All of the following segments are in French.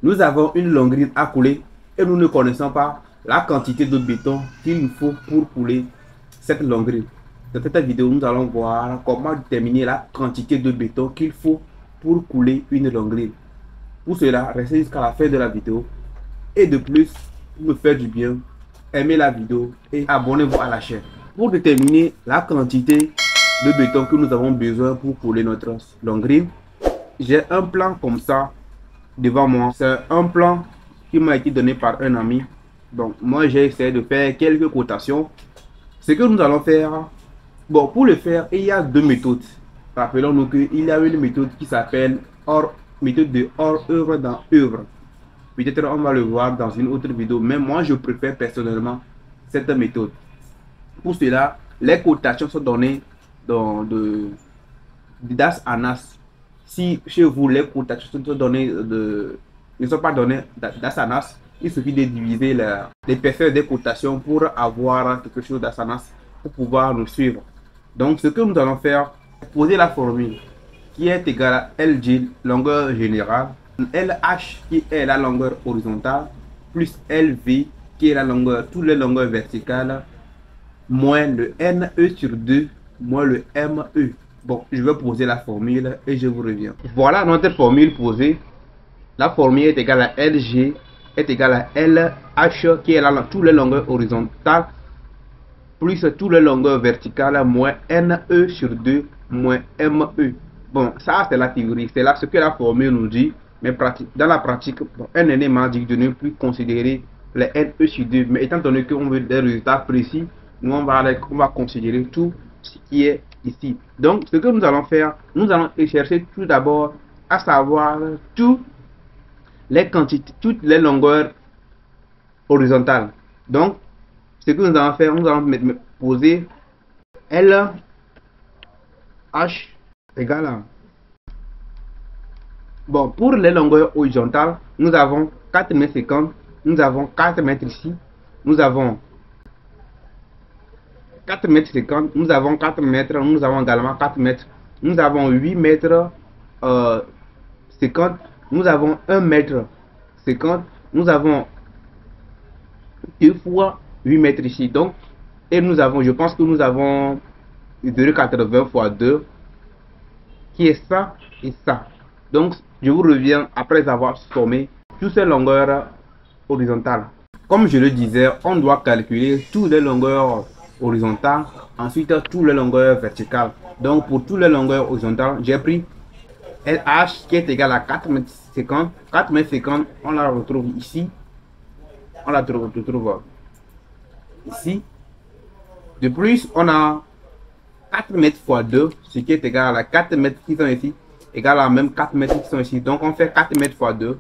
Nous avons une longueur à couler et nous ne connaissons pas la quantité de béton qu'il nous faut pour couler cette longueur. Dans cette vidéo, nous allons voir comment déterminer la quantité de béton qu'il faut pour couler une longueur. Pour cela, restez jusqu'à la fin de la vidéo. Et de plus, pour me faire du bien, aimez la vidéo et abonnez-vous à la chaîne. Pour déterminer la quantité de béton que nous avons besoin pour couler notre longueur, j'ai un plan comme ça devant moi. C'est un plan qui m'a été donné par un ami. Donc moi j'ai essayé de faire quelques cotations. Ce que nous allons faire, bon, pour le faire, il y a deux méthodes. Rappelons-nous qu'il y a une méthode qui s'appelle méthode de hors œuvre dans œuvre. Peut-être on va le voir dans une autre vidéo, mais moi je préfère personnellement cette méthode. Pour cela, les cotations sont données dans d'as en as. Si chez vous les cotations sont données ne sont pas données d'as en as, il suffit de diviser l'épaisseur des cotations pour avoir quelque chose d'as en as pour pouvoir nous suivre. Donc ce que nous allons faire, c'est poser la formule qui est égale à LG, longueur générale, LH qui est la longueur horizontale, plus LV qui est la longueur, toutes les longueurs verticales, moins le NE sur 2, moins le ME. Bon, je vais poser la formule et je vous reviens. Voilà notre formule posée. La formule est égale à LG est égale à LH qui est toutes les longueurs horizontales, plus toutes les longueurs verticales, moins NE sur 2, moins ME. Bon, ça c'est la théorie, c'est là ce que la formule nous dit, mais dans la pratique, bon, un élève m'a dit de ne plus considérer les NE sur 2, mais étant donné qu'on veut des résultats précis, nous on va considérer tout ce qui est ici. Donc, ce que nous allons faire, nous allons chercher tout d'abord à savoir toutes les quantités, toutes les longueurs horizontales. Donc, ce que nous allons faire, nous allons poser LH égale à... Bon, pour les longueurs horizontales, nous avons 4,50 m, nous avons 4 mètres ici, nous avons 4,50 m, nous avons 4 mètres, nous avons également 4 mètres, nous avons 8 mètres 50, nous avons 1 mètre 50, nous avons 2 fois 8 mètres ici, donc, et nous avons, je pense que nous avons 0,80 fois 2, qui est ça et ça. Donc, je vous reviens après avoir sommé toutes ces longueurs horizontales. Comme je le disais, on doit calculer toutes les longueurs horizontales, ensuite toutes les longueurs verticales. Donc, pour toutes les longueurs horizontales, j'ai pris LH qui est égal à 4,50 m. 4,50 m, on la retrouve ici. On la retrouve ici. De plus, on a 4 mètres fois 2, ce qui est égal à 4 mètres qui sont ici, égal à même 4 mètres qui sont ici. Donc, on fait 4 mètres fois 2.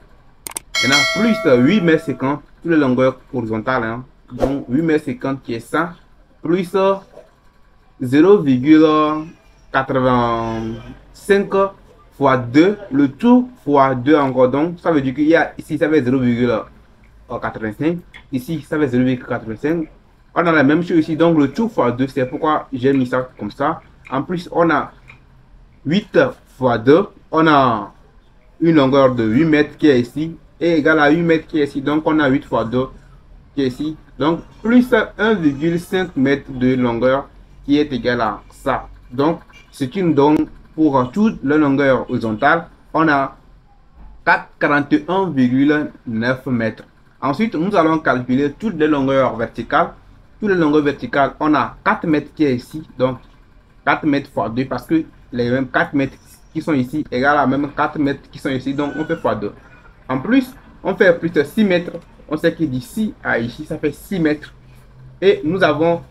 Maintenant, plus 8 mètres 50, toutes les longueurs horizontales. Hein. Donc, 8 mètres 50 qui est ça, plus 0,85 fois 2, le tout fois 2 encore. Donc, ça veut dire qu'il y a ici, ça fait 0,85. Ici, ça fait 0,85. On a la même chose ici, donc le tout fois 2, c'est pourquoi j'ai mis ça comme ça. En plus, on a 8 fois 2, on a une longueur de 8 mètres qui est ici, et égal à 8 mètres qui est ici, donc on a 8 fois 2 qui est ici, donc plus 1,5 mètre de longueur qui est égal à ça. Donc, ce qui nous donne pour toute la longueur horizontale, on a 41,9 mètres. Ensuite, nous allons calculer toutes les longueurs verticales. Toutes les longueurs verticales, on a 4 mètres qui est ici, donc 4 mètres fois 2, parce que les mêmes 4 mètres qui sont ici égale à même 4 mètres qui sont ici, donc on fait fois 2. En plus, on fait plus de 6 mètres, on sait que d'ici à ici, ça fait 6 mètres. Et nous avons,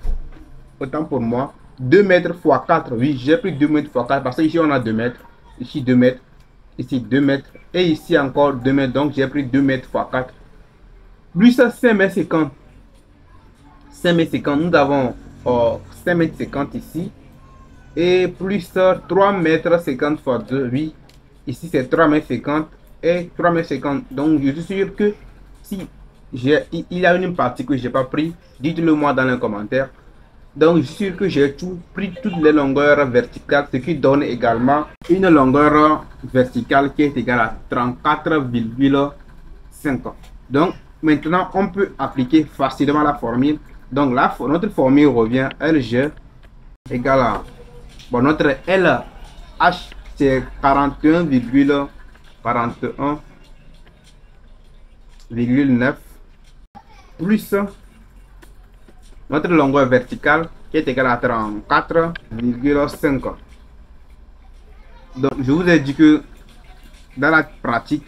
autant pour moi, 2 mètres fois 4, oui, j'ai pris 2 mètres fois 4, parce que ici on a 2 mètres, ici 2 mètres, ici 2 mètres, et ici encore 2 mètres, donc j'ai pris 2 mètres fois 4, plus 5 mètres 50. 5 mètres 50, nous avons 5 mètres 50 ici, et plus 3 mètres 50 fois 2, oui, ici c'est 3 mètres 50 et 3 mètres 50. Donc je suis sûr que si il y a une partie que j'ai pas pris, dites-le moi dans les commentaires. Donc je suis sûr que j'ai pris toutes les longueurs verticales, ce qui donne également une longueur verticale qui est égale à 34,5 5. Donc maintenant on peut appliquer facilement la formule. Donc là notre formule revient LG égale à notre LH c'est 41,9 plus notre longueur verticale qui est égale à 34,5. Donc je vous ai dit que dans la pratique,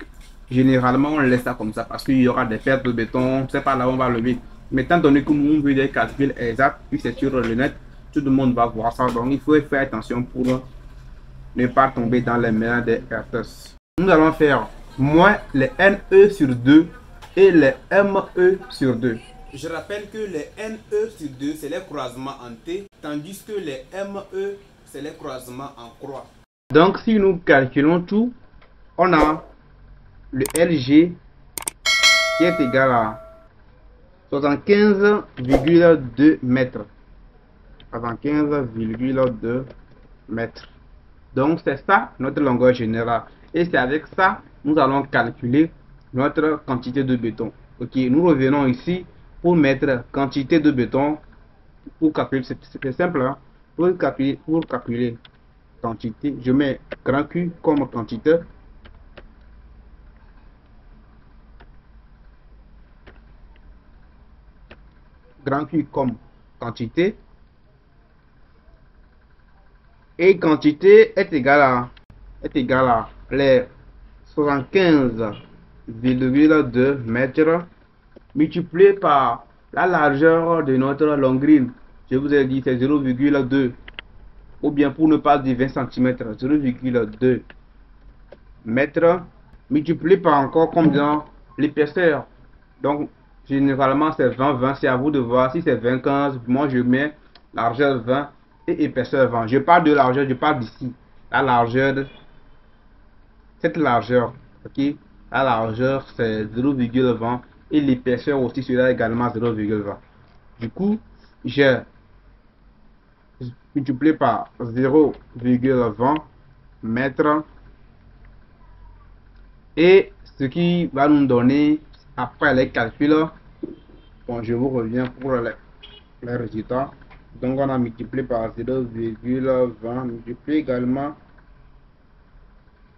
généralement on laisse ça comme ça parce qu'il y aura des pertes de béton, c'est pas là où on va lever. Mais étant donné que nous veut des calculs exacts, puis c'est sur le net, tout le monde va voir ça. Donc il faut faire attention pour ne pas tomber dans les mains des haters. Nous allons faire moins les NE sur 2 et les ME sur 2. Je rappelle que les NE sur 2 c'est les croisements en T, tandis que les ME c'est les croisements en croix. Donc si nous calculons tout, on a le LG qui est égal à 75,2 mètres. 75,2 mètres. Donc c'est ça notre longueur générale. Et c'est avec ça nous allons calculer notre quantité de béton. Ok, nous revenons ici pour mettre quantité de béton. Pour calculer, c'est simple. Hein? Pour calculer quantité, je mets grand Q comme quantité. Grand Q comme quantité. Et quantité est égale à les 75,2 mètres multiplié par la largeur de notre longrine. Je vous ai dit c'est 0,2 ou bien pour ne pas dire 20 cm, 0,2 mètres multiplié par encore combien l'épaisseur. Donc généralement c'est 20, c'est à vous de voir si c'est 20, 15. Moi je mets largeur 20 et épaisseur 20. Je parle de largeur, je parle d'ici. La largeur, cette largeur, ok, la largeur c'est 0,20 et l'épaisseur aussi sera également 0,20. Du coup, j'ai multiplié par 0,20 mètres et ce qui va nous donner après les calculs. Bon, je vous reviens pour les résultats. Donc on a multiplié par 0,20 multiplié également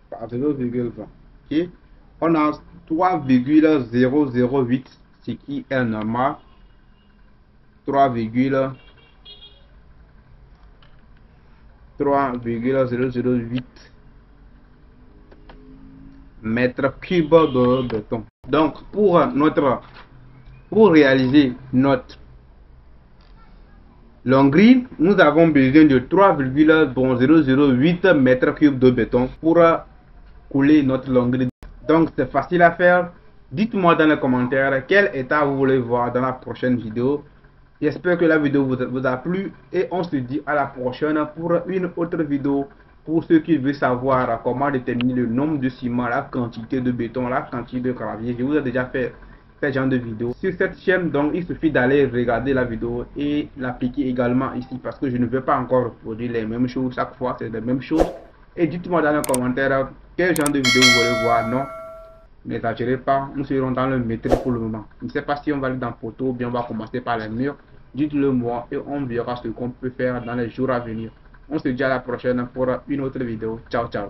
par 0,20. Okay. On a 3,008 ce qui est normal. 3,008 mètres cubes de béton. Donc pour réaliser notre longrine, nous avons besoin de 3,008 mètres cubes de béton pour couler notre longrine. Donc c'est facile à faire. Dites-moi dans les commentaires quel état vous voulez voir dans la prochaine vidéo. J'espère que la vidéo vous a plu et on se dit à la prochaine pour une autre vidéo. Pour ceux qui veulent savoir comment déterminer le nombre de ciment, la quantité de béton, la quantité de gravier, je vous ai déjà fait ce genre de vidéo sur cette chaîne. Donc il suffit d'aller regarder la vidéo et l'appliquer également ici parce que je ne veux pas encore reproduire les mêmes choses chaque fois, c'est les mêmes choses. Et dites-moi dans les commentaires quel genre de vidéo vous voulez voir. Non, n'exagérez pas, nous serons dans le maîtrise pour le moment. Je ne sais pas si on va aller dans photo ou bien on va commencer par les murs. Dites-le moi et on verra ce qu'on peut faire dans les jours à venir. On se dit à la prochaine pour une autre vidéo. Ciao, ciao.